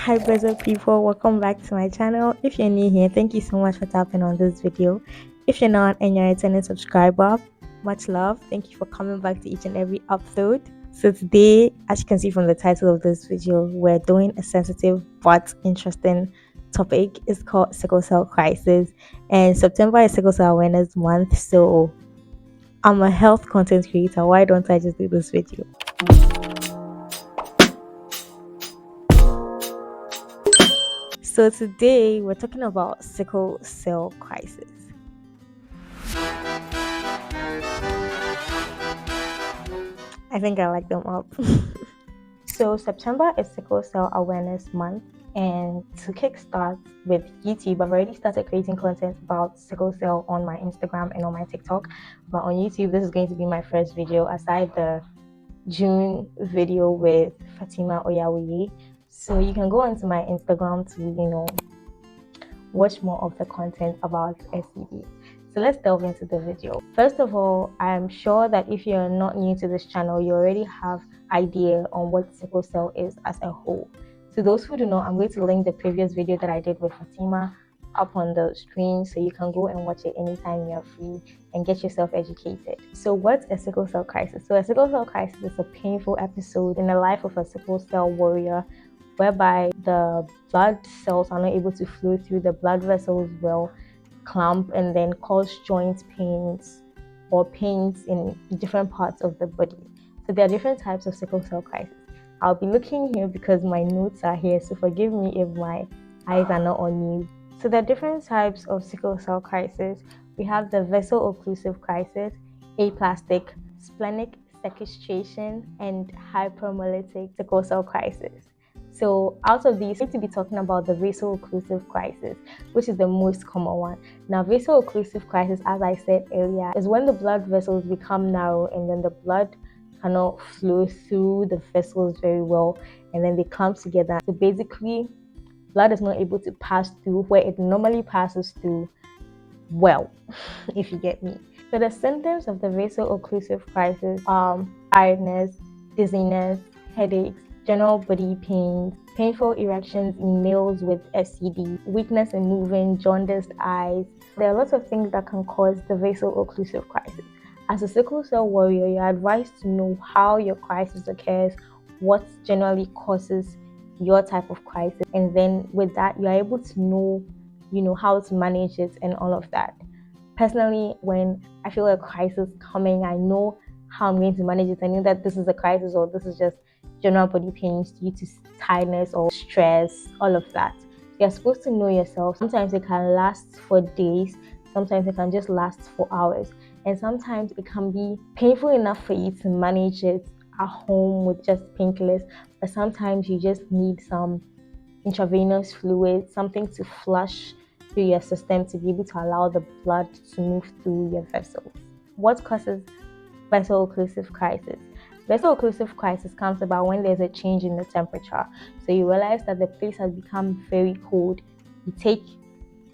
Hi better people, welcome back to my channel. If you're new here, thank you so much for tapping on this video. If you're not and you're a returning subscriber, much love. Thank you for coming back to each and every upload. So today, as you can see from the title of this video, we're doing a sensitive but interesting topic. It's called sickle cell crisis, and September is sickle cell awareness month. So I'm a health content creator. Why don't I just do this video? So today we're talking about sickle cell crisis. I think I like them up. So September is Sickle Cell Awareness Month, and to kickstart with YouTube, I've already started creating content about sickle cell on my Instagram and on my TikTok. But on YouTube, this is going to be my first video aside the June video with Fatima Oyawuye. So you can go onto my Instagram to, watch more of the content about SCD. So let's delve into the video. First of all, I'm sure that if you're not new to this channel, you already have idea on what sickle cell is as a whole. To those who do not, I'm going to link the previous video that I did with Fatima up on the screen so you can go and watch it anytime you're free and get yourself educated. So what's a sickle cell crisis? So a sickle cell crisis is a painful episode in the life of a sickle cell warrior whereby the blood cells are not able to flow through the blood vessels well, clamp, and then cause joint pains or pains in different parts of the body. So there are different types of sickle cell crisis. I'll be looking here because my notes are here, so forgive me if my eyes are not on you. So there are different types of sickle cell crisis. We have the vessel-occlusive crisis, aplastic, splenic sequestration, and hypermolytic sickle cell crisis. So out of these, we're going to be talking about the vessel-occlusive crisis, which is the most common one. Now, vessel-occlusive crisis, as I said earlier, is when the blood vessels become narrow and then the blood cannot flow through the vessels very well, and then they clump together. So basically, blood is not able to pass through where it normally passes through well, if you get me. So the symptoms of the vessel-occlusive crisis are tiredness, dizziness, headaches, general body pains, painful erections in males with SCD, weakness in moving, jaundiced eyes. There are lots of things that can cause the vessel-occlusive crisis. As a sickle cell warrior, you're advised to know how your crisis occurs, what generally causes your type of crisis, and then with that, you're able to know how to manage it and all of that. Personally, when I feel a crisis coming, I know how I'm going to manage it. I know that this is a crisis or this is just general body pains due to tiredness or stress, all of that. You're supposed to know yourself. Sometimes it can last for days, sometimes it can just last for hours, and sometimes it can be painful enough for you to manage it at home with just painkillers, but sometimes you just need some intravenous fluid, something to flush through your system to be able to allow the blood to move through your vessels. What causes vessel-occlusive crisis? Vessel-occlusive crisis comes about when there's a change in the temperature. So you realize that the place has become very cold. You take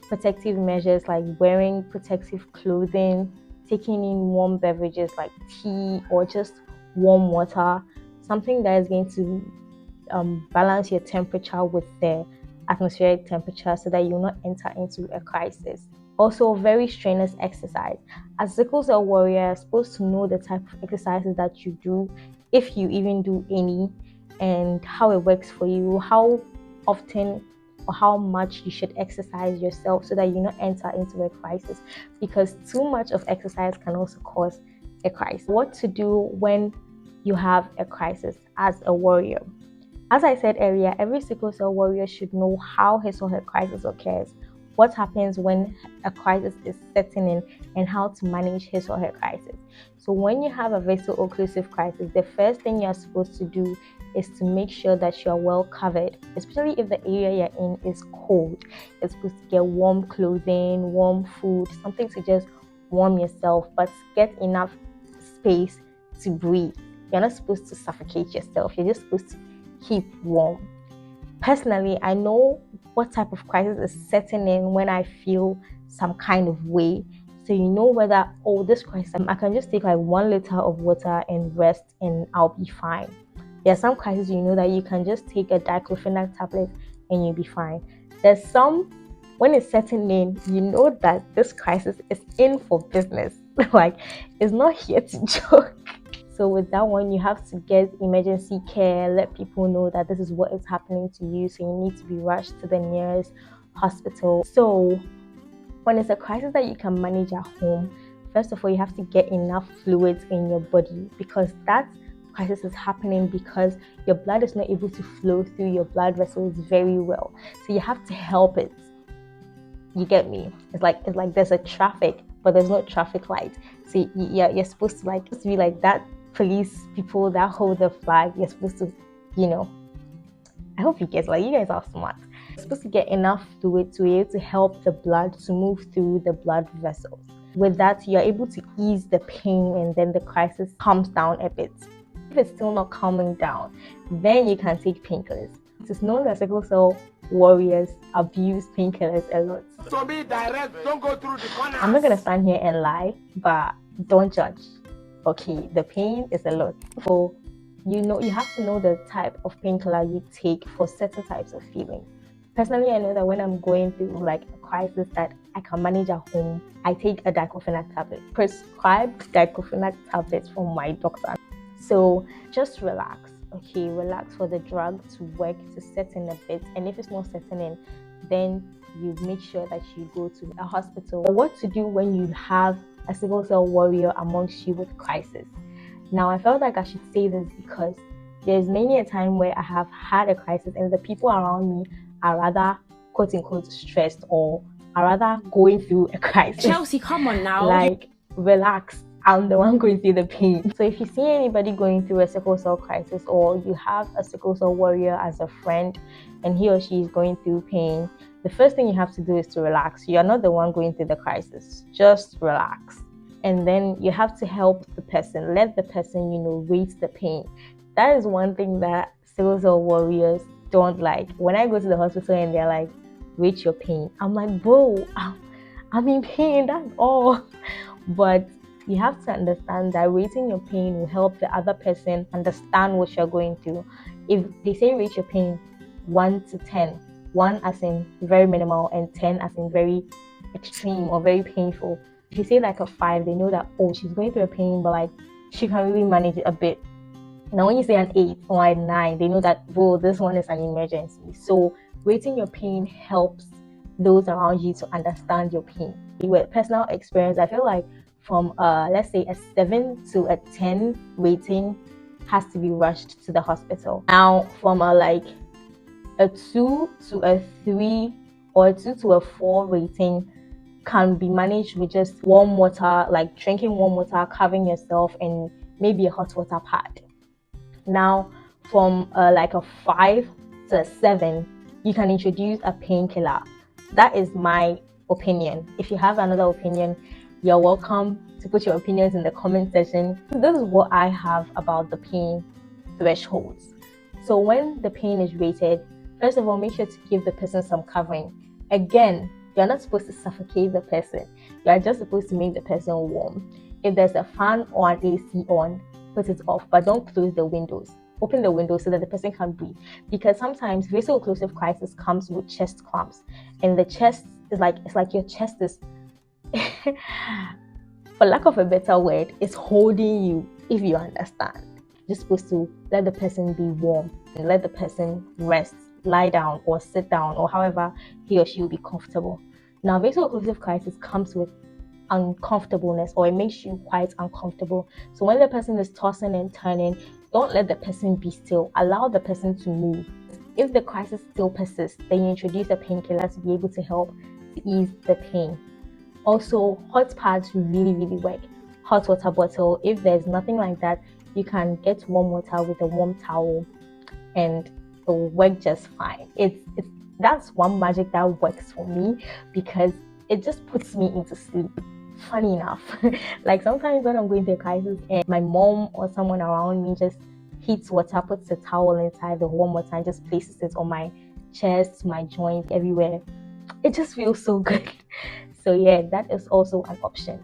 protective measures like wearing protective clothing, taking in warm beverages like tea or just warm water, something that is going to balance your temperature with the atmospheric temperature so that you will not enter into a crisis. Also, very strenuous exercise. As a sickle cell warrior, you're supposed to know the type of exercises that you do, if you even do any, and how it works for you, how often or how much you should exercise yourself so that you not enter into a crisis, because too much of exercise can also cause a crisis. What to do when you have a crisis as a warrior? As I said earlier, every sickle cell warrior should know how his or her crisis occurs, what happens when a crisis is setting in, and how to manage his or her crisis. So when you have a vessel-occlusive crisis, the first thing you're supposed to do is to make sure that you're well covered, especially if the area you're in is cold. You're supposed to get warm clothing, warm food, something to just warm yourself, but get enough space to breathe. You're not supposed to suffocate yourself. You're just supposed to keep warm. Personally, I know what type of crisis is setting in when I feel some kind of way. So you know whether, this crisis, I can just take like 1 liter of water and rest and I'll be fine. There are some crises you know that you can just take a diclofenac tablet and you'll be fine. There's some, when it's setting in, you know that this crisis is in for business. Like, it's not here to joke. So with that one, you have to get emergency care, let people know that this is what is happening to you, so you need to be rushed to the nearest hospital. So when it's a crisis that you can manage at home, first of all, you have to get enough fluids in your body, because that crisis is happening because your blood is not able to flow through your blood vessels very well. So you have to help it. You get me? It's like there's a traffic, but there's no traffic light. So you're supposed to be like that police people that hold the flag. You're supposed to, I hope you guys you guys are smart. You're supposed to get enough fluid to be able to help the blood to move through the blood vessels. With that, you're able to ease the pain, and then the crisis calms down a bit. If it's still not calming down, then you can take painkillers. It is known that sickle cell warriors abuse painkillers a lot. So be direct, don't go through the corner. I'm not gonna stand here and lie, but don't judge. Okay, the pain is a lot. So you have to know the type of painkiller you take for certain types of feelings. Personally, I know that when I'm going through like a crisis that I can manage at home, I take a diclofenac tablet, prescribed diclofenac tablets from my doctor. So just relax. Okay, relax for the drug to work, to set in a bit, and if it's not setting in, then you make sure that you go to a hospital. What to do when you have a sickle cell warrior amongst you with crisis. Now, I felt like I should say this because there's many a time where I have had a crisis and the people around me are rather quote unquote stressed, or are rather going through a crisis. Chelsea, come on now. Like, relax. I'm the one going through the pain. So if you see anybody going through a sickle cell crisis, or you have a sickle cell warrior as a friend and he or she is going through pain, the first thing you have to do is to relax. You're not the one going through the crisis. Just relax. And then you have to help the person. Let the person, rate the pain. That is one thing that sickle cell warriors don't like. When I go to the hospital and they're like, rate your pain, I'm like, bro, I'm in pain, that's all. But you have to understand that rating your pain will help the other person understand what you're going through. If they say rate your pain 1 to 10, 1 as in very minimal and 10 as in very extreme or very painful. If you say like a 5, they know that, oh, she's going through a pain, but like she can really manage it a bit. Now when you say an 8 or a 9, they know that, whoa, this one is an emergency. So rating your pain helps those around you to understand your pain. With personal experience, I feel like from let's say a 7 to a 10 rating has to be rushed to the hospital. Now from a 2 to a 3 or a 2 to a 4 rating can be managed with just warm water, like drinking warm water, covering yourself, and maybe a hot water pad. Now from a 5 to a 7, you can introduce a painkiller. That is my opinion. If you have another opinion, you're welcome to put your opinions in the comment section. This is what I have about the pain thresholds. So when the pain is rated, first of all, make sure to give the person some covering. Again, you're not supposed to suffocate the person. You're just supposed to make the person warm. If there's a fan or an AC on, put it off, but don't close the windows. Open the window so that the person can breathe. Because sometimes vaso-occlusive crisis comes with chest cramps, and the chest is it's like your chest is for lack of a better word, it's holding you, if you understand. You're supposed to let the person be warm and let the person rest, lie down or sit down, or however he or she will be comfortable. Now, vaso-occlusive crisis comes with uncomfortableness, or it makes you quite uncomfortable. So when the person is tossing and turning, don't let the person be still. Allow the person to move. If the crisis still persists, then you introduce a painkiller to be able to help to ease the pain. Also, hot pads really work. Hot water bottle. If there's nothing like that, you can get warm water with a warm towel, and it will work just fine. That's one magic that works for me, because it just puts me into sleep. Funny enough, like sometimes when I'm going through a crisis and my mom or someone around me just heats water, puts a towel inside the warm water and just places it on my chest, my joints, everywhere, it just feels so good. So yeah, that is also an option.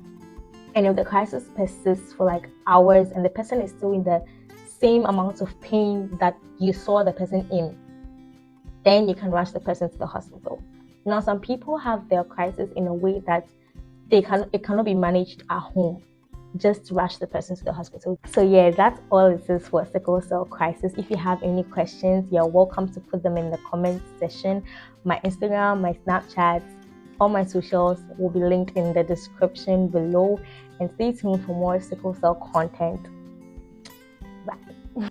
And if the crisis persists for hours and the person is still in the same amount of pain that you saw the person in, then you can rush the person to the hospital. Now, some people have their crisis in a way that it cannot be managed at home. Just rush the person to the hospital. So yeah, that's all it is for sickle cell crisis. If you have any questions, you're welcome to put them in the comment section. My Instagram, my Snapchat, all my socials will be linked in the description below. And stay tuned for more sickle cell content. Bye.